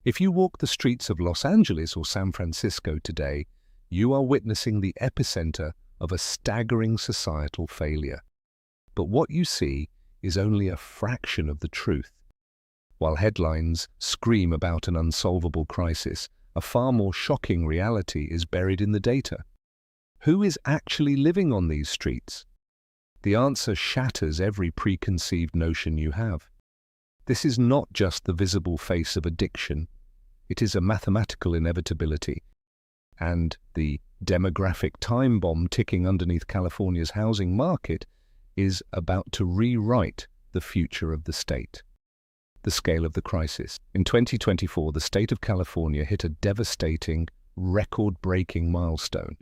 If you walk the streets of Los Angeles or San Francisco today, you are witnessing the epicenter of a staggering societal failure. But what you see is only a fraction of the truth. While headlines scream about an unsolvable crisis, a far more shocking reality is buried in the data. Who is actually living on these streets? The answer shatters every preconceived notion you have. This is not just the visible face of addiction, it is a mathematical inevitability. And the demographic time bomb ticking underneath California's housing market is about to rewrite the future of the state. The scale of the crisis. In 2024, the state of California hit a devastating, record-breaking milestone.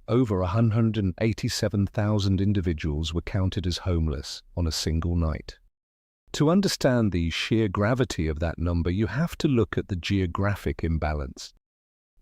Over 187,000 individuals were counted as homeless on a single night. To understand the sheer gravity of that number, you have to look at the geographic imbalance.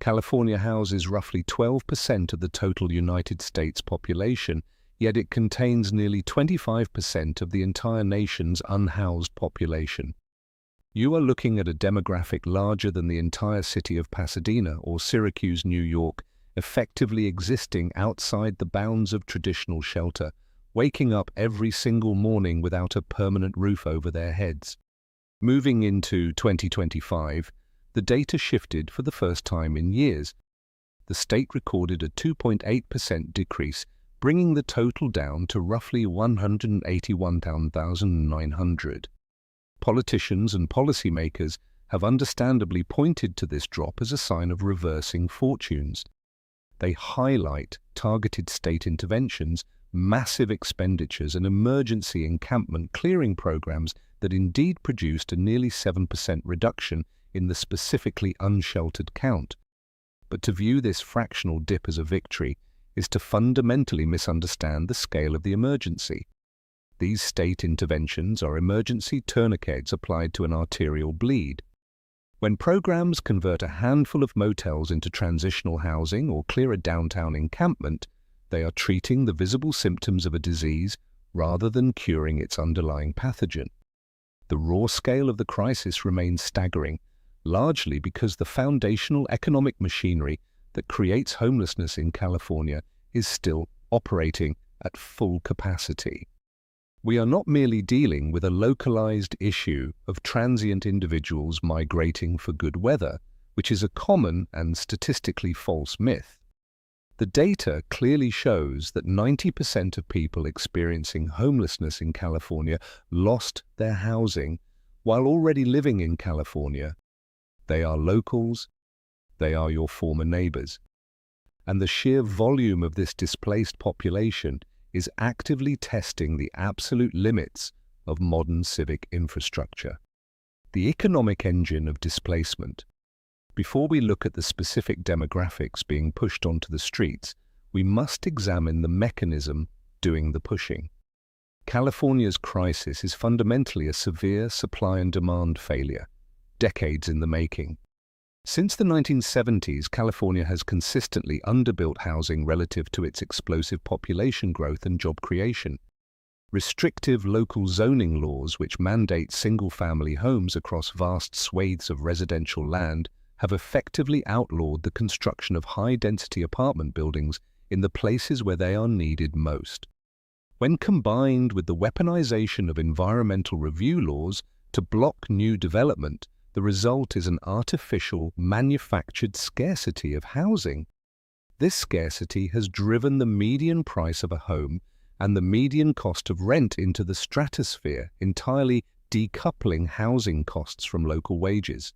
California houses roughly 12% of the total United States population, yet it contains nearly 25% of the entire nation's unhoused population. You are looking at a demographic larger than the entire city of Pasadena or Syracuse, New York, effectively existing outside the bounds of traditional shelter, waking up every single morning without a permanent roof over their heads. Moving into 2025, the data shifted for the first time in years. The state recorded a 2.8% decrease, bringing the total down to roughly 181,900. Politicians and policymakers have understandably pointed to this drop as a sign of reversing fortunes. They highlight targeted state interventions, massive expenditures, and emergency encampment clearing programs that indeed produced a nearly 7% reduction in the specifically unsheltered count. But to view this fractional dip as a victory is to fundamentally misunderstand the scale of the emergency. These state interventions are emergency tourniquets applied to an arterial bleed. When programs convert a handful of motels into transitional housing or clear a downtown encampment, they are treating the visible symptoms of a disease rather than curing its underlying pathogen. The raw scale of the crisis remains staggering, largely because the foundational economic machinery that creates homelessness in California is still operating at full capacity. We are not merely dealing with a localized issue of transient individuals migrating for good weather, which is a common and statistically false myth. The data clearly shows that 90% of people experiencing homelessness in California lost their housing while already living in California. They are locals, they are your former neighbors. And the sheer volume of this displaced population is actively testing the absolute limits of modern civic infrastructure. The economic engine of displacement. Before we look at the specific demographics being pushed onto the streets, we must examine the mechanism doing the pushing. California's crisis is fundamentally a severe supply and demand failure, decades in the making. Since the 1970s, California has consistently underbuilt housing relative to its explosive population growth and job creation. Restrictive local zoning laws which mandate single-family homes across vast swathes of residential land have effectively outlawed the construction of high-density apartment buildings in the places where they are needed most. When combined with the weaponization of environmental review laws to block new development, the result is an artificial, manufactured scarcity of housing. This scarcity has driven the median price of a home and the median cost of rent into the stratosphere, entirely decoupling housing costs from local wages.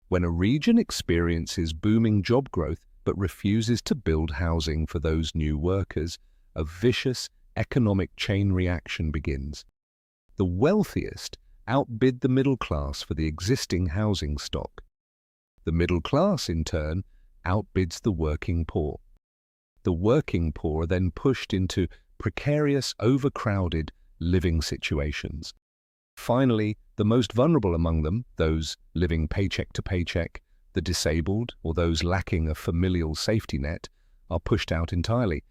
When a region experiences booming job growth but refuses to build housing for those new workers, a vicious economic chain reaction begins. The wealthiest outbid the middle class for the existing housing stock. The middle class, in turn, outbids the working poor. The working poor are then pushed into precarious, overcrowded living situations. Finally, the most vulnerable among them, those living paycheck to paycheck, the disabled, or those lacking a familial safety net, are pushed out entirely.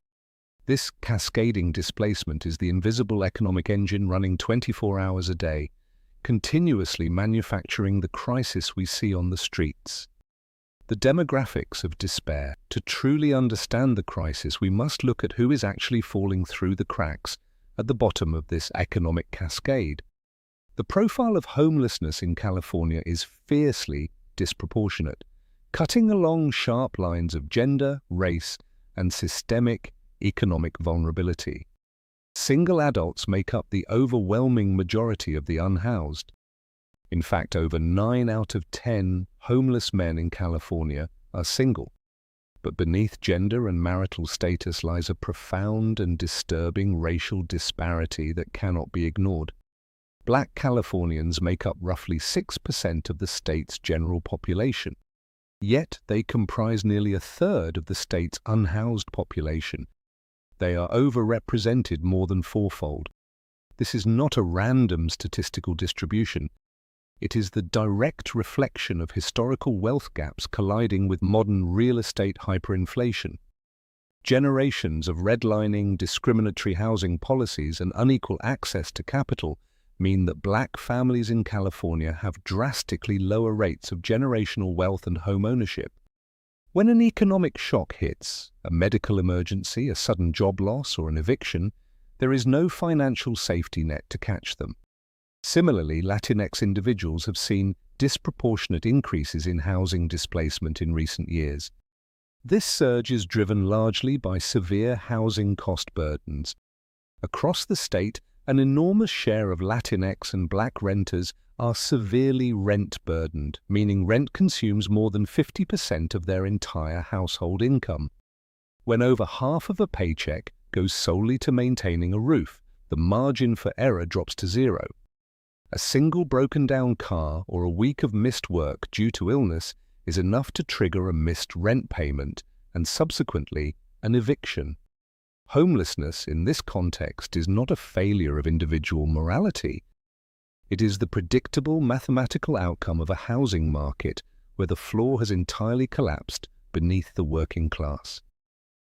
This cascading displacement is the invisible economic engine running 24 hours a day, continuously manufacturing the crisis we see on the streets. The demographics of despair. To truly understand the crisis, we must look at who is actually falling through the cracks at the bottom of this economic cascade. The profile of homelessness in California is fiercely disproportionate, cutting along sharp lines of gender, race, and systemic economic vulnerability. Single adults make up the overwhelming majority of the unhoused. In fact, over 9 out of 10 homeless men in California are single. But beneath gender and marital status lies a profound and disturbing racial disparity that cannot be ignored. Black Californians make up roughly 6% of the state's general population. Yet they comprise nearly a third of the state's unhoused population. They are overrepresented more than fourfold. This is not a random statistical distribution. It is the direct reflection of historical wealth gaps colliding with modern real estate hyperinflation. Generations of redlining, discriminatory housing policies, and unequal access to capital mean that black families in California have drastically lower rates of generational wealth and home ownership. When an economic shock hits, a medical emergency, a sudden job loss, or an eviction, there is no financial safety net to catch them. Similarly, Latinx individuals have seen disproportionate increases in housing displacement in recent years. This surge is driven largely by severe housing cost burdens. Across the state, an enormous share of Latinx and Black renters are severely rent-burdened, meaning rent consumes more than 50% of their entire household income. When over half of a paycheck goes solely to maintaining a roof, the margin for error drops to zero. A single broken-down car or a week of missed work due to illness is enough to trigger a missed rent payment and subsequently an eviction. Homelessness in this context is not a failure of individual morality. It is the predictable mathematical outcome of a housing market where the floor has entirely collapsed beneath the working class.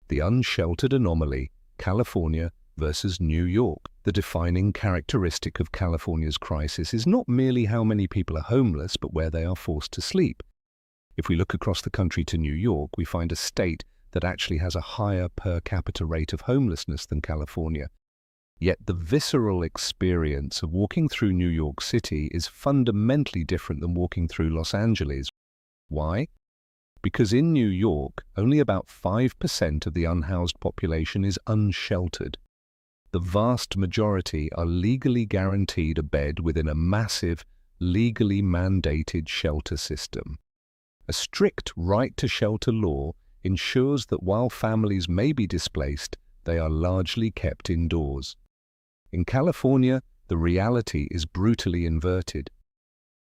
The unsheltered anomaly, California versus New York. The defining characteristic of California's crisis is not merely how many people are homeless, but where they are forced to sleep. If we look across the country to New York, we find a state that actually has a higher per capita rate of homelessness than California. Yet the visceral experience of walking through New York City is fundamentally different than walking through Los Angeles. Why? Because in New York, only about 5% of the unhoused population is unsheltered. The vast majority are legally guaranteed a bed within a massive, legally mandated shelter system. A strict right to shelter law ensures that while families may be displaced, they are largely kept indoors. In California, the reality is brutally inverted.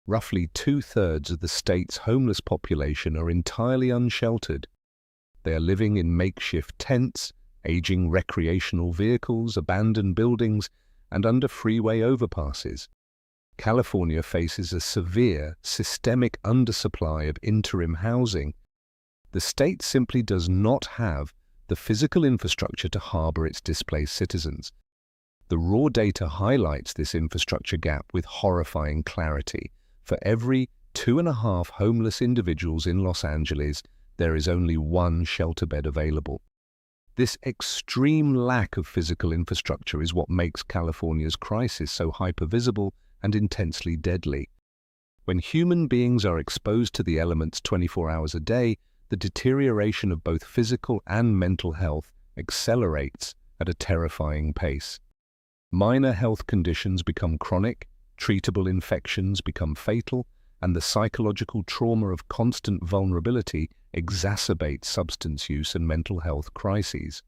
Roughly 2/3 of the state's homeless population are entirely unsheltered. They are living in makeshift tents, aging recreational vehicles, abandoned buildings, and under freeway overpasses. California faces a severe, systemic undersupply of interim housing. The state simply does not have the physical infrastructure to harbor its displaced citizens. The raw data highlights this infrastructure gap with horrifying clarity. For every 2.5 homeless individuals in Los Angeles, there is only 1 shelter bed available. This extreme lack of physical infrastructure is what makes California's crisis so hypervisible and intensely deadly. When human beings are exposed to the elements 24 hours a day, the deterioration of both physical and mental health accelerates at a terrifying pace. Minor health conditions become chronic, treatable infections become fatal, and the psychological trauma of constant vulnerability exacerbates substance use and mental health crises.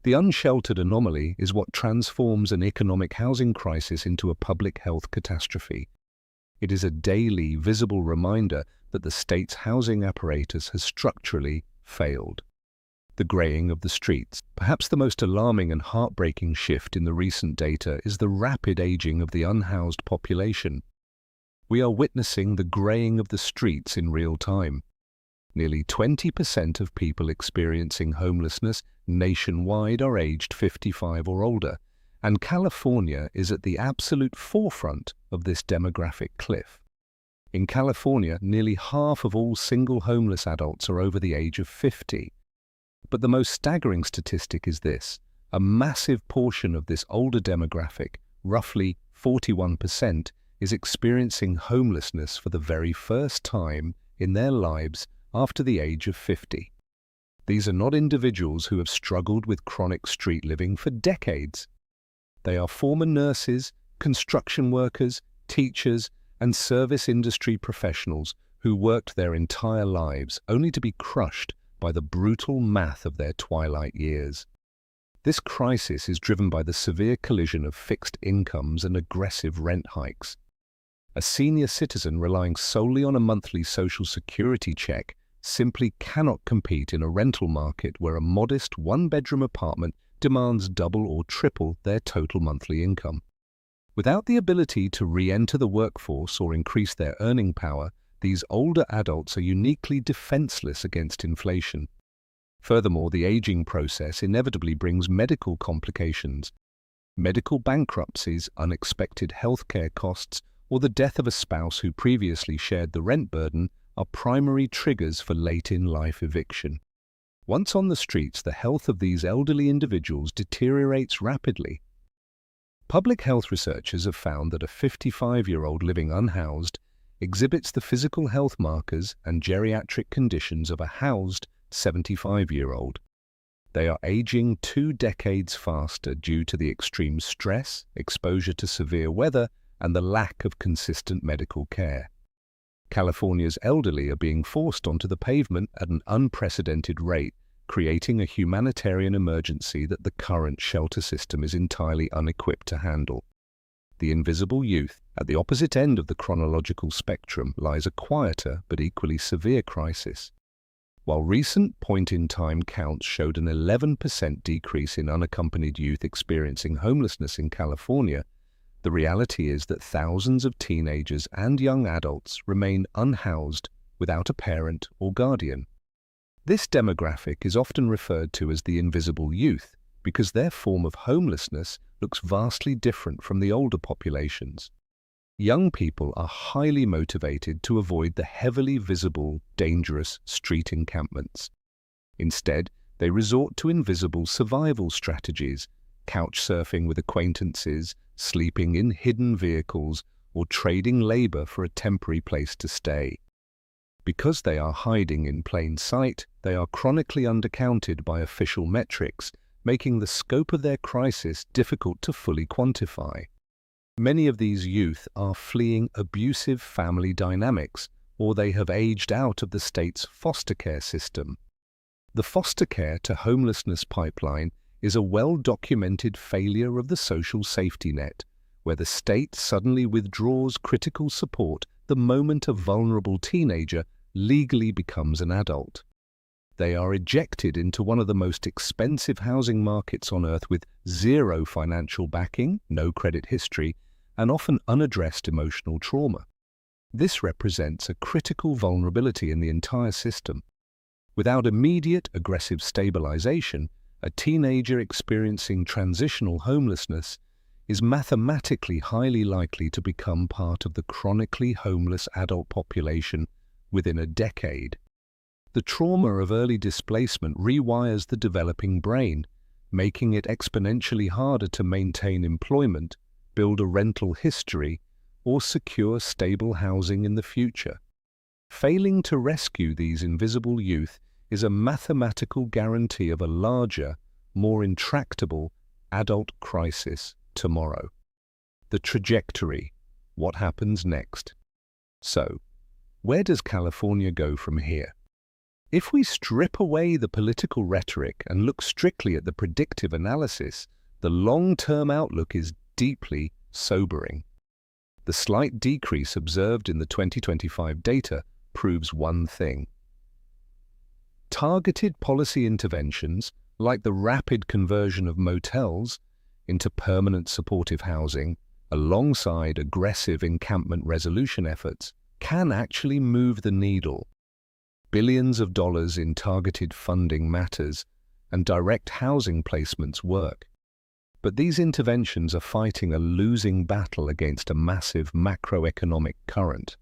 The unsheltered anomaly is what transforms an economic housing crisis into a public health catastrophe. It is a daily, visible reminder that the state's housing apparatus has structurally failed. The graying of the streets. Perhaps the most alarming and heartbreaking shift in the recent data is the rapid aging of the unhoused population. We are witnessing the graying of the streets in real time. Nearly 20% of people experiencing homelessness nationwide are aged 55 or older, And California is at the absolute forefront of this demographic cliff. In California, nearly half of all single homeless adults are over the age of 50. But the most staggering statistic is this: a massive portion of this older demographic, roughly 41%, is experiencing homelessness for the very first time in their lives after the age of 50. These are not individuals who have struggled with chronic street living for decades. They are former nurses, construction workers, teachers, and service industry professionals who worked their entire lives only to be crushed by the brutal math of their twilight years. This crisis is driven by the severe collision of fixed incomes and aggressive rent hikes. A senior citizen relying solely on a monthly Social Security check simply cannot compete in a rental market where a modest one-bedroom apartment demands double or triple their total monthly income. Without the ability to re-enter the workforce or increase their earning power, these older adults are uniquely defenseless against inflation. Furthermore, the aging process inevitably brings medical complications. Medical bankruptcies, unexpected healthcare costs, or the death of a spouse who previously shared the rent burden are primary triggers for late-in-life eviction. Once on the streets, the health of these elderly individuals deteriorates rapidly. Public health researchers have found that a 55-year-old living unhoused exhibits the physical health markers and geriatric conditions of a housed 75-year-old. They are aging 2 decades faster due to the extreme stress, exposure to severe weather, and the lack of consistent medical care. California's elderly are being forced onto the pavement at an unprecedented rate, creating a humanitarian emergency that the current shelter system is entirely unequipped to handle. The invisible youth, at the opposite end of the chronological spectrum, lies a quieter but equally severe crisis. While recent point-in-time counts showed an 11% decrease in unaccompanied youth experiencing homelessness in California, the reality is that thousands of teenagers and young adults remain unhoused without a parent or guardian. This demographic is often referred to as the invisible youth because their form of homelessness looks vastly different from the older populations. Young people are highly motivated to avoid the heavily visible, dangerous street encampments. Instead, they resort to invisible survival strategies, couch surfing with acquaintances, sleeping in hidden vehicles, or trading labor for a temporary place to stay. Because they are hiding in plain sight, they are chronically undercounted by official metrics, making the scope of their crisis difficult to fully quantify. Many of these youth are fleeing abusive family dynamics, or they have aged out of the state's foster care system. The foster care to homelessness pipeline is a well-documented failure of the social safety net, where the state suddenly withdraws critical support the moment a vulnerable teenager legally becomes an adult. They are ejected into one of the most expensive housing markets on earth with zero financial backing, no credit history, and often unaddressed emotional trauma. This represents a critical vulnerability in the entire system. Without immediate aggressive stabilization, a teenager experiencing transitional homelessness is mathematically highly likely to become part of the chronically homeless adult population within a decade. The trauma of early displacement rewires the developing brain, making it exponentially harder to maintain employment, build a rental history, or secure stable housing in the future. Failing to rescue these invisible youth is a mathematical guarantee of a larger, more intractable adult crisis tomorrow. The trajectory. What happens next? So, where does California go from here? If we strip away the political rhetoric and look strictly at the predictive analysis, the long-term outlook is deeply sobering. The slight decrease observed in the 2025 data proves one thing. Targeted policy interventions, like the rapid conversion of motels into permanent supportive housing, alongside aggressive encampment resolution efforts, can actually move the needle. Billions of dollars in targeted funding matters, and direct housing placements work. But these interventions are fighting a losing battle against a massive macroeconomic current.